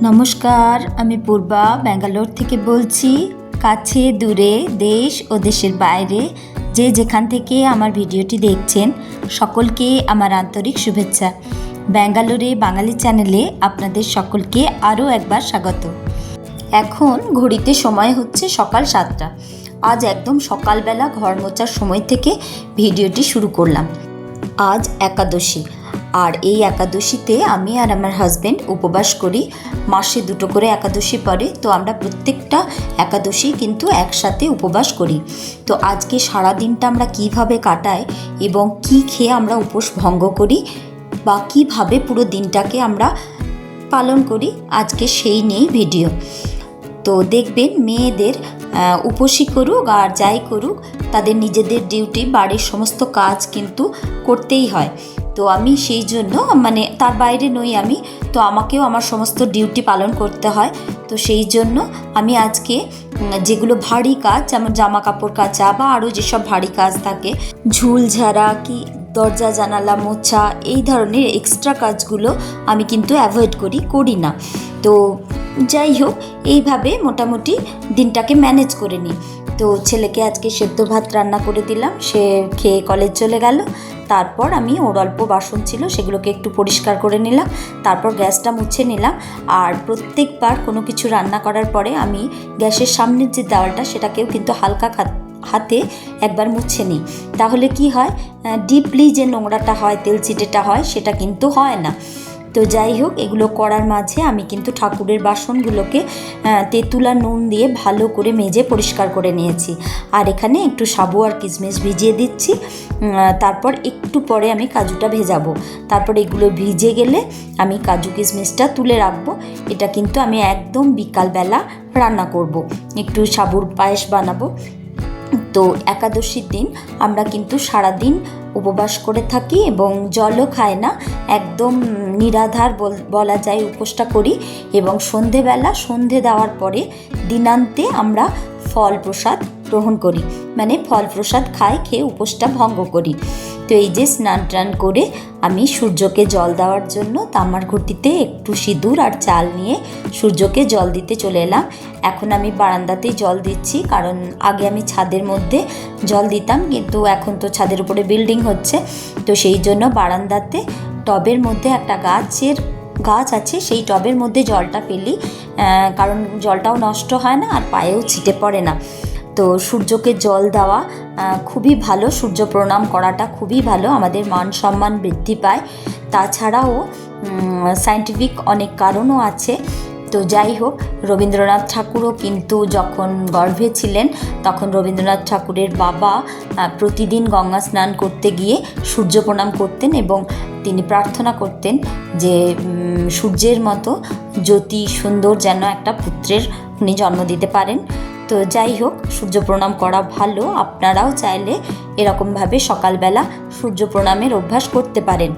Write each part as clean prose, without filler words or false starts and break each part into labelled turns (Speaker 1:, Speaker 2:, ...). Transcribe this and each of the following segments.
Speaker 1: নমস্কার, আমি পূর্বা ব্যাঙ্গালোর থেকে বলছি। কাছে দূরে দেশ ও দেশের বাইরে যে যেখান থেকে আমার ভিডিওটি দেখছেন সকলকে আমার আন্তরিক শুভেচ্ছা। ব্যাঙ্গালোরে বাঙালি চ্যানেলে আপনাদের সকলকে আরও একবার স্বাগত। এখন ঘড়িতে সময় হচ্ছে সকাল 7টা। আজ একদম সকালবেলা ঘর মোছার সময় থেকে ভিডিওটি শুরু করলাম। আজ একাদশী, আর এই একাদশীতে আমি আর আমার হাজব্যান্ড উপবাস করি। মাসে 2টো করে একাদশী পড়ে, তো আমরা প্রত্যেকটা একাদশী কিন্তু একসাথে উপবাস করি। তো আজকে সারা দিনটা আমরা কিভাবে কাটাই এবং কি খেয়ে আমরা উপোস ভঙ্গ করি বা কিভাবে পুরো দিনটাকে আমরা পালন করি, আজকে সেই নিয়েই ভিডিও। তো দেখবেন, মেয়েদের উপোসই করুক আর যাই করুক, তাদের নিজেদের ডিউটি, বাড়ির সমস্ত কাজ কিন্তু করতেই হয়। তো আমি সেই জন্য তার বাইরে নই আমি, তো আমাকেও আমার সমস্ত ডিউটি পালন করতে হয়। তো সেই জন্য আমি আজকে যেগুলো ভারী কাজ, যেমন জামা কাপড় কাচা বা আরও যেসব ভারী কাজ থাকে, ঝুল ঝাড়া কি দরজা জানালা মোছা, এই ধরনের এক্সট্রা কাজগুলো আমি কিন্তু অ্যাভয়েড করি না। তো যাই হোক, এইভাবে মোটামুটি দিনটাকে ম্যানেজ করে নিই। তো ছেলেকে আজকে সেদ্ধ ভাত রান্না করে দিলাম, সে খেয়ে কলেজ চলে গেল। তারপর আমি ওর অল্প বাসন ছিল সেগুলোকে একটু পরিষ্কার করে নিলাম, তারপর গ্যাসটা মুছে নিলাম। আর প্রত্যেকবার কোনো কিছু রান্না করার পরে আমি গ্যাসের সামনের যে দেওয়ালটা সেটাকেও কিন্তু হালকা হাতে একবার মুছে নিই। তাহলে কি হয়, ডিপলি যে নোংরাটা হয়, তেল চিটেটা হয়, সেটা কিন্তু হয় না। তো যাই হোক, এগুলো করার মাঝে আমি কিন্তু ঠাকুরের বাসনগুলোকে তেঁতুল আর নুন দিয়ে ভালো করে মেজে পরিষ্কার করে নিয়েছি। আর এখানে একটু সাবু আর কিশমিশ ভিজিয়ে দিচ্ছি। তারপর একটু পরে আমি কাজুটা ভেজাবো। তারপর এগুলো ভিজে গেলে আমি কাজু কিশমিশটা তুলে রাখবো। এটা কিন্তু আমি একদম বিকালবেলা রান্না করব। একটু সাবুর পায়েস বানাবো। তো একাদশীর দিন আমরা কিন্তু সারাদিন উপবাস করে থাকি এবং জলও খায় না, একদম নিরাধার বলা যায় উপোসটা করি। এবং সন্ধে দেওয়ার পরে দিনান্তে আমরা ফল প্রসাদ গ্রহণ করি, ফল প্রসাদ খেয়ে উপোসটা ভঙ্গ করি। তো এই যে স্নান টান করে আমি সূর্যকে জল দেওয়ার জন্য তামার ঘটিতে একটু সিঁদুর আর চাল নিয়ে সূর্যকে জল দিতে চলে এলাম। এখন আমি বারান্দাতেই জল দিচ্ছি, কারণ আগে আমি ছাদের মধ্যে জল দিতাম, কিন্তু এখন তো ছাদের উপরে বিল্ডিং হচ্ছে। তো সেই জন্য বারান্দাতে টবের মধ্যে একটা গাছ আছে, সেই টবের মধ্যে জলটা ফেলি, কারণ জলটাও নষ্ট হয় না আর পায়েও ছিটে পড়ে না। তো সূর্যকে জল দেওয়া খুবই ভালো, সূর্য প্রণাম করাটা খুবই ভালো, আমাদের মান সম্মান বৃদ্ধি পায়। তাছাড়াও সায়েন্টিফিক অনেক কারণও আছে। তো যাই হোক, রবীন্দ্রনাথ ঠাকুরও কিন্তু যখন গর্ভে ছিলেন তখন রবীন্দ্রনাথ ঠাকুরের বাবা প্রতিদিন গঙ্গা স্নান করতে গিয়ে সূর্য প্রণাম করতেন এবং তিনি প্রার্থনা করতেন যে সূর্যের মতো জ্যোতি সুন্দর যেন একটা পুত্রের উনি জন্ম দিতে পারেন। তো যাই হোক, সূর্য প্রণাম করা ভালো। আপনারাও চাইলে এরকমভাবে সকালবেলা সূর্য প্রণামের অভ্যাস করতে পারেন।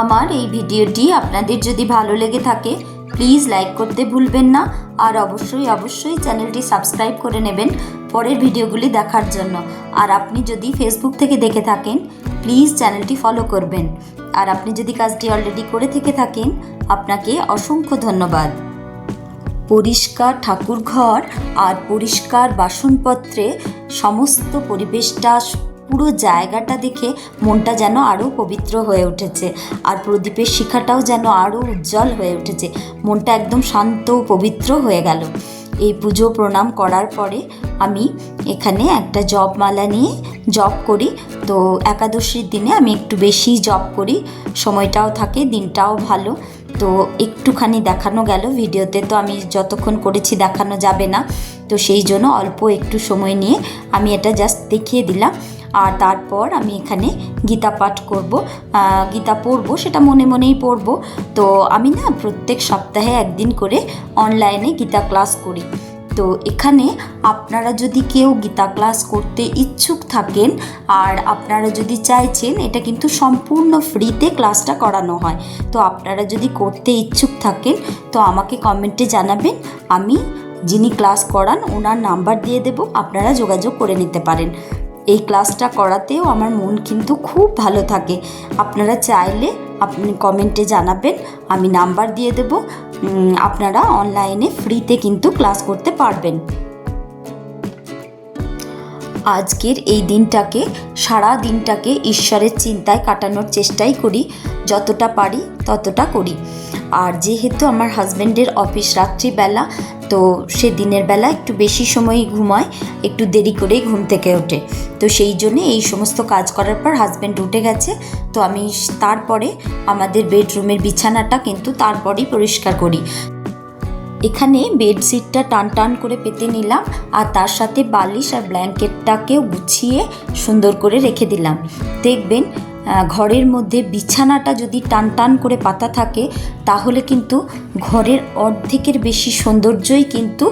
Speaker 1: আমার এই ভিডিওটি আপনাদের যদি ভালো লেগে থাকে প্লিজ লাইক করতে ভুলবেন না, আর অবশ্যই চ্যানেলটি সাবস্ক্রাইব করে নেবেন পরের ভিডিওগুলি দেখার জন্য। আর আপনি যদি ফেসবুক থেকে দেখে থাকেন প্লিজ চ্যানেলটি ফলো করবেন। আর আপনি যদি কাজটি অলরেডি করে থেকে থাকেন আপনাকে অসংখ্য ধন্যবাদ। পরিষ্কার ঠাকুরঘর আর পরিষ্কার বাসনপত্রে সমস্ত পরিবেশটা, পুরো জায়গাটা দেখে মনটা যেন আরও পবিত্র হয়ে উঠেছে, আর প্রদীপের শিখাটাও যেন আরও উজ্জ্বল হয়ে উঠেছে। মনটা একদম শান্ত পবিত্র হয়ে গেল। এই পুজো প্রণাম করার পরে আমি এখানে একটা জপমালা নিয়ে জপ করি। তো একাদশীর দিনে আমি একটু বেশি জপ করি, সময়টাও থাকে, দিনটাও ভালো। তো একটুখানি দেখানো গেল ভিডিওতে, তো আমি যতক্ষণ করেছি দেখানো যাবে না, তো সেই জন্য অল্প একটু সময় নিয়ে আমি এটা জাস্ট দেখিয়ে দিলাম। আর তারপর আমি এখানে গীতা পাঠ করব, গীতা পড়ব, সেটা মনে মনেই পড়ব। তো আমি প্রত্যেক সপ্তাহে একদিন করে অনলাইনে গীতা ক্লাস করি। তো এখানে আপনারা যদি কেউ গীতা ক্লাস করতে ইচ্ছুক থাকেন আর আপনারা যদি চাইছেন, এটা কিন্তু সম্পূর্ণ ফ্রিতে ক্লাসটা করানো হয়। তো আপনারা যদি করতে ইচ্ছুক থাকেন তো আমাকে কমেন্টে জানাবেন, আমি যিনি ক্লাস করান ওনার নাম্বার দিয়ে দেব, আপনারা যোগাযোগ করে নিতে পারেন। এই ক্লাসটা করাতেও আমার মন কিন্তু খুব ভালো থাকে। আপনারা চাইলে আপনি কমেন্টে জানাবেন, আমি নাম্বার দিয়ে দেব, আপনারা অনলাইনে ফ্রিতে কিন্তু ক্লাস করতে পারবেন। আজকের এই দিনটাকে, সারা দিনটাকে ঈশ্বরের চিন্তায় কাটানোর চেষ্টাই করি, যতটা পারি ততটা করি। আর যেহেতু আমার হাজব্যান্ডের অফিস রাত্রিবেলা, তো সে দিনের বেলা একটু বেশি সময়ই ঘুমায়, একটু দেরি করেই ঘুম থেকে ওঠে। তো সেই জন্যে এই সমস্ত কাজ করার পর হাজব্যান্ড উঠে গেছে, তো আমি তারপরে আমাদের বেডরুমের বিছানাটা কিন্তু তারপরেই পরিষ্কার করি। এখানে বেডশিটটা টান টান করে পেতে নিলাম, আর তার সাথে বালিশ আর ব্ল্যাঙ্কেটটাকেও গুছিয়ে সুন্দর করে রেখে দিলাম। দেখবেন ঘরের মধ্যে বিছানাটা যদি টান টান করে পাতা থাকে, তাহলে কিন্তু ঘরের অর্ধেকের বেশি সৌন্দর্যই কিন্তু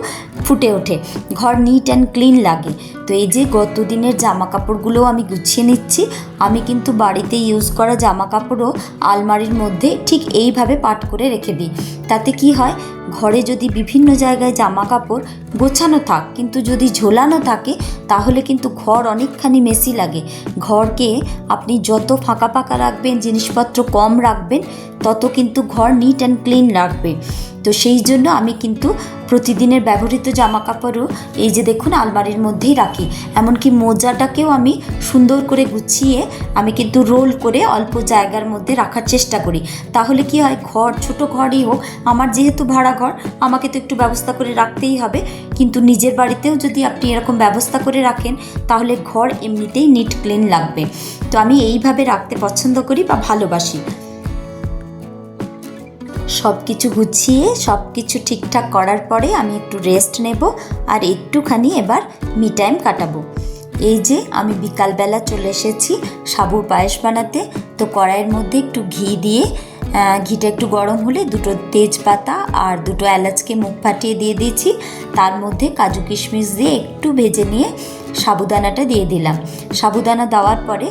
Speaker 1: ফুটে ওঠে, ঘর নিট অ্যান্ড ক্লিন লাগে। তো এই যে গত দিনের জামা কাপড়গুলোও আমি গুছিয়ে নিচ্ছি। আমি কিন্তু বাড়িতে ইউজ করা জামা কাপড়ও আলমারির মধ্যে ঠিক এইভাবে পাট করে রেখে দিই। তাতে কি হয়, ঘরে যদি বিভিন্ন জায়গায় জামা কাপড় গোছানো থাক কিন্তু যদি ঝোলানো থাকে, তাহলে কিন্তু ঘর অনেকখানি মেসি লাগে। ঘরকে আপনি যত ফাঁকা ফাঁকা রাখবেন, জিনিসপত্র কম রাখবেন, তত কিন্তু ঘর নিট অ্যান্ড ক্লিন রাখবে। তো সেই জন্য আমি কিন্তু প্রতিদিনের ব্যবহৃত জামা কাপড়ও এই যে দেখুন আলমারির মধ্যেই রাখি। এমনকি মোজাটাকেও আমি সুন্দর করে গুছিয়ে আমি কিন্তু রোল করে অল্প জায়গার মধ্যে রাখার চেষ্টা করি। তাহলে কি হয়, ঘর ছোট ঘরই হোক, আমার যেহেতু ভাড়া ঘর, আমাকে তো একটু ব্যবস্থা করে রাখতেই হবে, কিন্তু নিজের বাড়িতেও যদি আপনি এরকম ব্যবস্থা করে রাখেন, তাহলে ঘর এমনিতেই নিট ক্লিন লাগবে। তো আমি এইভাবে রাখতে পছন্দ করি বা ভালোবাসি। সব কিছু গুছিয়ে সব কিছু ঠিকঠাক করার পরে আমি একটু রেস্ট নেব, আর একটুখানি এবার মি টাইম কাটাবো। এই যে আমি বিকালবেলা চলে এসেছি সাবুর পায়েস বানাতে। তো কড়াইয়ের মধ্যে একটু ঘি দিয়ে, ঘিটা একটু গরম হলে দুটো তেজপাতা আর দুটো এলাচকে মুখ ফাটিয়ে দিয়ে দিয়েছি। তার মধ্যে কাজু কিশমিশ দিয়ে একটু ভেজে নিয়ে সাবুদানাটা দিয়ে দিলাম। সাবুদানা দেওয়ার পরে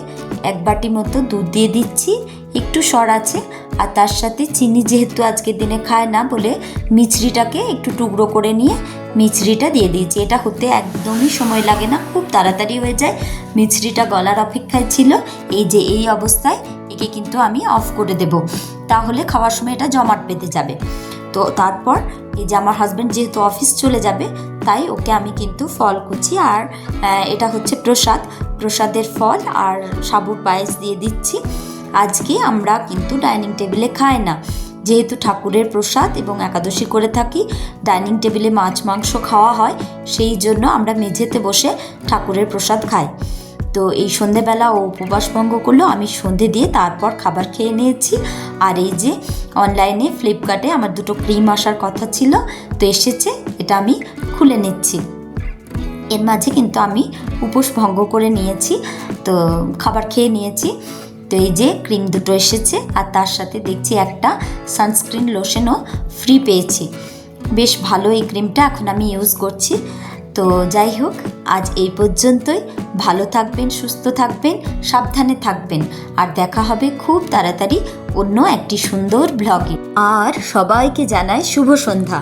Speaker 1: এক বাটি মতো দুধ দিয়ে দিচ্ছি, একটু সর আছে, আর তার সাথে চিনি যেহেতু আজকের দিনে খায় না বলে মিছরিটাকে একটু টুকরো করে নিয়ে মিছরিটা দিয়ে দিয়েছি। এটা হতে একদমই সময় লাগে না, খুব তাড়াতাড়ি হয়ে যায়। মিছরিটা গলার অপেক্ষায় ছিল। এই যে এই অবস্থায় একে কিন্তু আমি অফ করে দেব, তাহলে খাওয়ার সময় এটা জমাট পেতে যাবে। তো তারপর এই যে আমার হাজব্যান্ড যেহেতু অফিস চলে যাবে, তাই ওকে আমি কিন্তু ফল কুচি আর এটা হচ্ছে প্রসাদের ফল আর সাবুর পায়েস দিয়ে দিচ্ছি। আজকে আমরা কিন্তু ডাইনিং টেবিলে খাই না, যেহেতু ঠাকুরের প্রসাদ এবং একাদশী করে থাকি, ডাইনিং টেবিলে মাছ মাংস খাওয়া হয়, সেই জন্য আমরা মেঝেতে বসে ঠাকুরের প্রসাদ খাই। তো এই সন্ধেবেলা ও উপবাস ভঙ্গ করলো, আমি সন্ধে দিয়ে তারপর খাবার খেয়ে নিয়েছি। আর এই যে অনলাইনে ফ্লিপকার্টে আমার দুটো ক্রিম আসার কথা ছিল, তো এসেছে, এটা আমি খুলে নিচ্ছি। এর মাঝে কিন্তু আমি উপোস ভঙ্গ করে নিয়েছি, তো খাবার খেয়ে নিয়েছি। তো এই যে ক্রিম দুটো এসেছে, আর তার সাথে দেখছি একটা সানস্ক্রিন লোশনও ফ্রি পেয়েছি। বেশ ভালো এই ক্রিমটা, এখন আমি ইউজ করছি। তো যাই হোক, আজ এই পর্যন্তই। ভালো থাকবেন, সুস্থ থাকবেন, সাবধানে থাকবেন, আর দেখা হবে খুব তাড়াতাড়ি অন্য একটি সুন্দর ব্লগে। আর সবাইকে জানাই শুভ সন্ধ্যা।